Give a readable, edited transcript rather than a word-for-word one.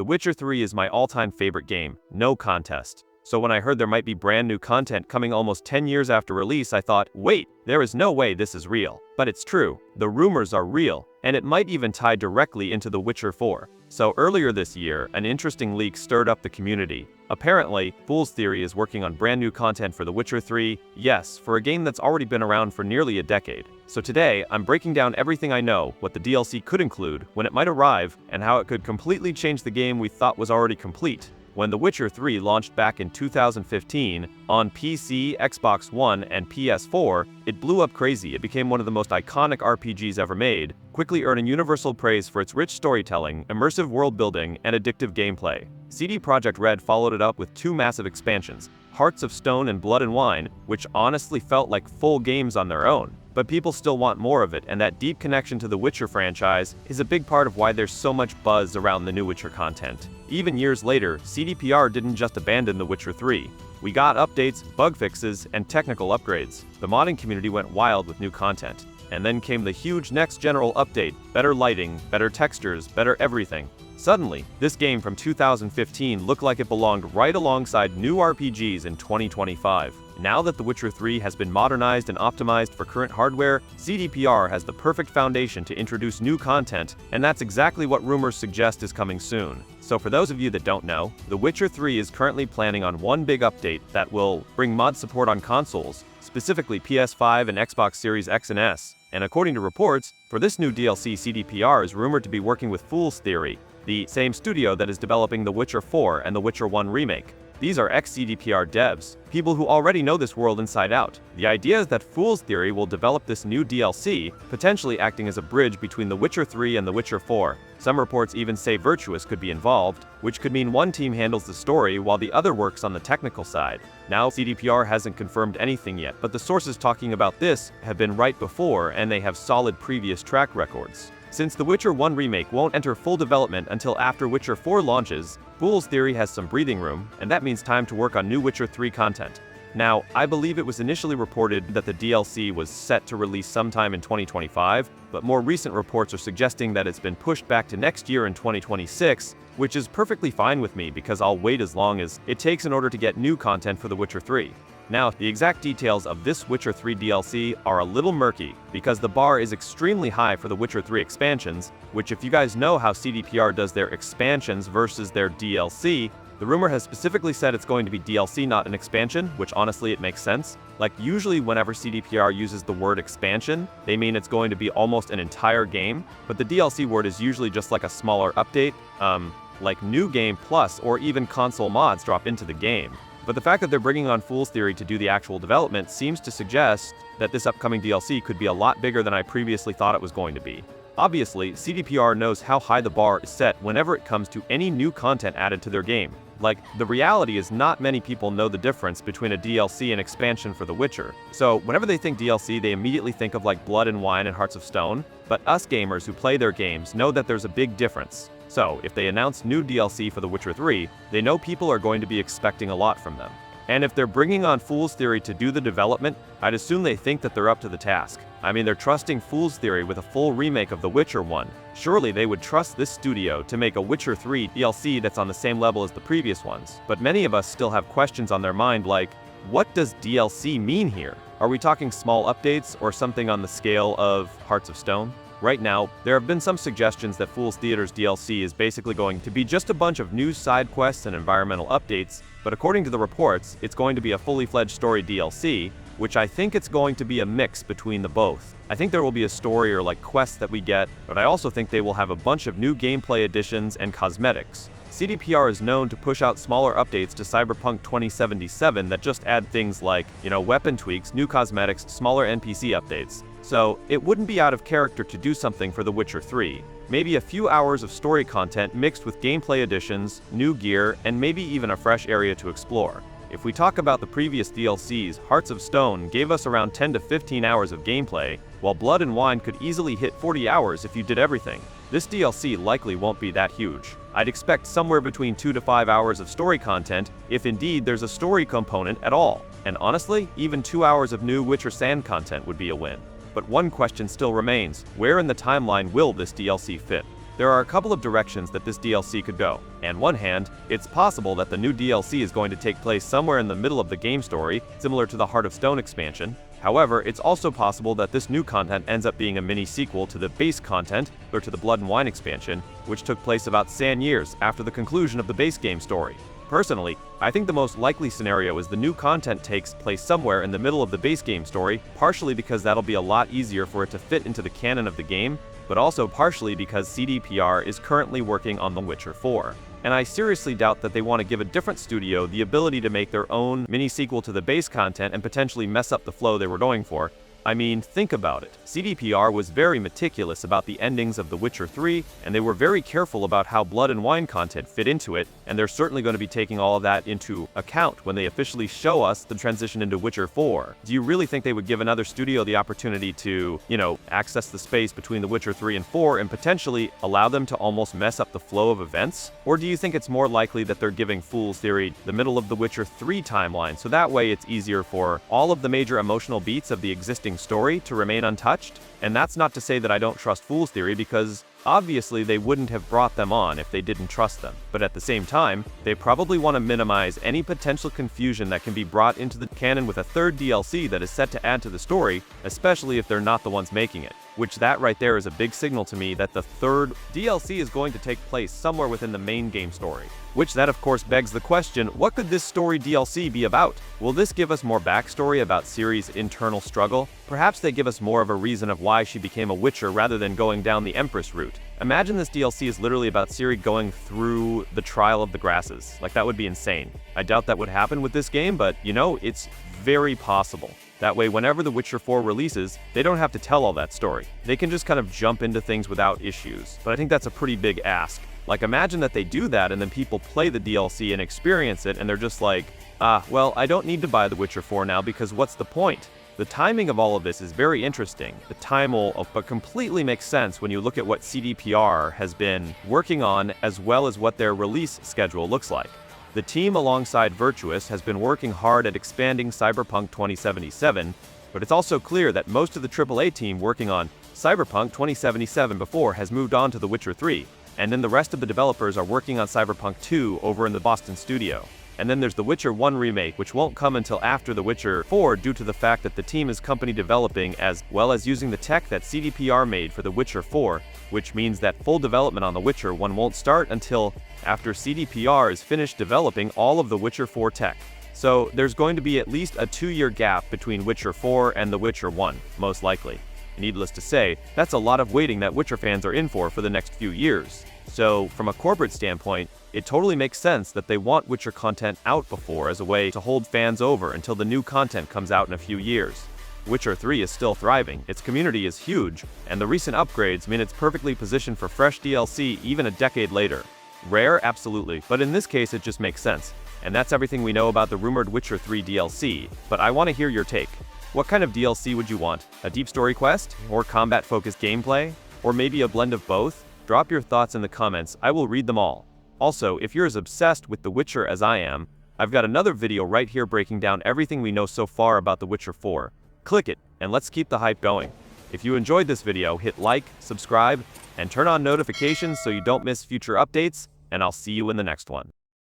The Witcher 3 is my all-time favorite game, no contest. So when I heard there might be brand new content coming almost 10 years after release, I thought, wait, there is no way this is real. But it's true, the rumors are real, and it might even tie directly into The Witcher 4. So earlier this year, an interesting leak stirred up the community. Apparently, Fool's Theory is working on brand new content for The Witcher 3, yes, for a game that's already been around for nearly a decade. So today, I'm breaking down everything I know, what the DLC could include, when it might arrive, and how it could completely change the game we thought was already complete. When The Witcher 3 launched back in 2015 on PC, Xbox One, and PS4, it blew up crazy. It became one of the most iconic RPGs ever made, quickly earning universal praise for its rich storytelling, immersive world building, and addictive gameplay. CD Projekt Red followed it up with two massive expansions, Hearts of Stone and Blood and Wine, which honestly felt like full games on their own. But people still want more of it, and that deep connection to the Witcher franchise is a big part of why there's so much buzz around the new Witcher content. Even years later, CDPR didn't just abandon The Witcher 3. We got updates, bug fixes, and technical upgrades. The modding community went wild with new content. And then came the huge next general update, better lighting, better textures, better everything. Suddenly, this game from 2015 looked like it belonged right alongside new RPGs in 2025. Now that The Witcher 3 has been modernized and optimized for current hardware, CDPR has the perfect foundation to introduce new content, and that's exactly what rumors suggest is coming soon. So for those of you that don't know, The Witcher 3 is currently planning on one big update that will bring mod support on consoles, specifically PS5 and Xbox Series X and S. And according to reports, for this new DLC, CDPR is rumored to be working with Fool's Theory, the same studio that is developing The Witcher 4 and The Witcher 1 remake. These are ex-CDPR devs, people who already know this world inside out. The idea is that Fool's Theory will develop this new DLC, potentially acting as a bridge between The Witcher 3 and The Witcher 4. Some reports even say Virtuous could be involved, which could mean one team handles the story while the other works on the technical side. Now, CDPR hasn't confirmed anything yet, but the sources talking about this have been right before, and they have solid previous track records. Since The Witcher 1 remake won't enter full development until after Witcher 4 launches, Fool's Theory has some breathing room, and that means time to work on new Witcher 3 content. Now, I believe it was initially reported that the DLC was set to release sometime in 2025, but more recent reports are suggesting that it's been pushed back to next year in 2026, which is perfectly fine with me because I'll wait as long as it takes in order to get new content for The Witcher 3. Now, the exact details of this Witcher 3 DLC are a little murky, because the bar is extremely high for the Witcher 3 expansions, which if you guys know how CDPR does their expansions versus their DLC, the rumor has specifically said it's going to be DLC, not an expansion, which honestly it makes sense. Like usually whenever CDPR uses the word expansion, they mean it's going to be almost an entire game, but the DLC word is usually just like a smaller update, like new game plus or even console mods drop into the game. But the fact that they're bringing on Fool's Theory to do the actual development seems to suggest that this upcoming DLC could be a lot bigger than I previously thought it was going to be. Obviously, CDPR knows how high the bar is set whenever it comes to any new content added to their game. Like, the reality is not many people know the difference between a DLC and expansion for The Witcher. So, whenever they think DLC, they immediately think of like Blood and Wine and Hearts of Stone, but us gamers who play their games know that there's a big difference. So, if they announce new DLC for The Witcher 3, they know people are going to be expecting a lot from them. And if they're bringing on Fool's Theory to do the development, I'd assume they think that they're up to the task. I mean, they're trusting Fool's Theory with a full remake of The Witcher 1. Surely they would trust this studio to make a Witcher 3 DLC that's on the same level as the previous ones. But many of us still have questions on their mind like, what does DLC mean here? Are we talking small updates or something on the scale of Hearts of Stone? Right now, there have been some suggestions that Fool's Theater's DLC is basically going to be just a bunch of new side quests and environmental updates, but according to the reports, it's going to be a fully fledged story DLC, which I think it's going to be a mix between the both. I think there will be a story or like quests that we get, but I also think they will have a bunch of new gameplay additions and cosmetics. CDPR is known to push out smaller updates to Cyberpunk 2077 that just add things like, weapon tweaks, new cosmetics, smaller NPC updates. So, it wouldn't be out of character to do something for The Witcher 3. Maybe a few hours of story content mixed with gameplay additions, new gear, and maybe even a fresh area to explore. If we talk about the previous DLCs, Hearts of Stone gave us around 10 to 15 hours of gameplay, while Blood and Wine could easily hit 40 hours if you did everything. This DLC likely won't be that huge. I'd expect somewhere between 2 to 5 hours of story content, if indeed there's a story component at all. And honestly, even 2 hours of new Witcher Sand content would be a win. But one question still remains, where in the timeline will this DLC fit? There are a couple of directions that this DLC could go. On one hand, it's possible that the new DLC is going to take place somewhere in the middle of the game story, similar to the Heart of Stone expansion. However, it's also possible that this new content ends up being a mini-sequel to the base content, or to the Blood and Wine expansion, which took place about 10 years after the conclusion of the base game story. Personally, I think the most likely scenario is the new content takes place somewhere in the middle of the base game story, partially because that'll be a lot easier for it to fit into the canon of the game, but also partially because CDPR is currently working on The Witcher 4. And I seriously doubt that they want to give a different studio the ability to make their own mini-sequel to the base content and potentially mess up the flow they were going for. I mean, think about it. CDPR was very meticulous about the endings of The Witcher 3, and they were very careful about how Blood and Wine content fit into it, and they're certainly going to be taking all of that into account when they officially show us the transition into Witcher 4. Do you really think they would give another studio the opportunity to, access the space between The Witcher 3 and 4 and potentially allow them to almost mess up the flow of events? Or do you think it's more likely that they're giving Fool's Theory the middle of The Witcher 3 timeline, so that way it's easier for all of the major emotional beats of the existing story to remain untouched? And that's not to say that I don't trust Fool's Theory, because obviously they wouldn't have brought them on if they didn't trust them. But at the same time, they probably want to minimize any potential confusion that can be brought into the canon with a third DLC that is set to add to the story, especially if they're not the ones making it. Which that right there is a big signal to me that the third DLC is going to take place somewhere within the main game story. Which that of course begs the question, what could this story DLC be about? Will this give us more backstory about Ciri's internal struggle? Perhaps they give us more of a reason of why she became a Witcher rather than going down the Empress route. Imagine this DLC is literally about Ciri going through the trial of the grasses. Like, that would be insane. I doubt that would happen with this game, but it's very possible. That way, whenever The Witcher 4 releases, they don't have to tell all that story. They can just kind of jump into things without issues. But I think that's a pretty big ask. Like, imagine that they do that and then people play the DLC and experience it and they're just like, well, I don't need to buy The Witcher 4 now because what's the point? The timing of all of this is very interesting. The time will but completely makes sense when you look at what CDPR has been working on as well as what their release schedule looks like. The team alongside Virtuous has been working hard at expanding Cyberpunk 2077, but it's also clear that most of the AAA team working on Cyberpunk 2077 before has moved on to The Witcher 3, and then the rest of the developers are working on Cyberpunk 2 over in the Boston studio. And then there's The Witcher 1 remake, which won't come until after The Witcher 4 due to the fact that the team is company developing as well as using the tech that CDPR made for The Witcher 4, which means that full development on The Witcher 1 won't start until after CDPR is finished developing all of The Witcher 4 tech. So there's going to be at least a 2-year gap between Witcher 4 and The Witcher 1, most likely. Needless to say, that's a lot of waiting that Witcher fans are in for the next few years. So, from a corporate standpoint, it totally makes sense that they want Witcher content out before as a way to hold fans over until the new content comes out in a few years. Witcher 3 is still thriving, its community is huge, and the recent upgrades mean it's perfectly positioned for fresh DLC even a decade later. Rare? Absolutely, but in this case it just makes sense. And that's everything we know about the rumored Witcher 3 DLC, but I want to hear your take. What kind of DLC would you want? A deep story quest? Or combat-focused gameplay? Or maybe a blend of both? Drop your thoughts in the comments, I will read them all. Also, if you're as obsessed with The Witcher as I am, I've got another video right here breaking down everything we know so far about The Witcher 4. Click it, and let's keep the hype going. If you enjoyed this video, hit like, subscribe, and turn on notifications so you don't miss future updates, and I'll see you in the next one.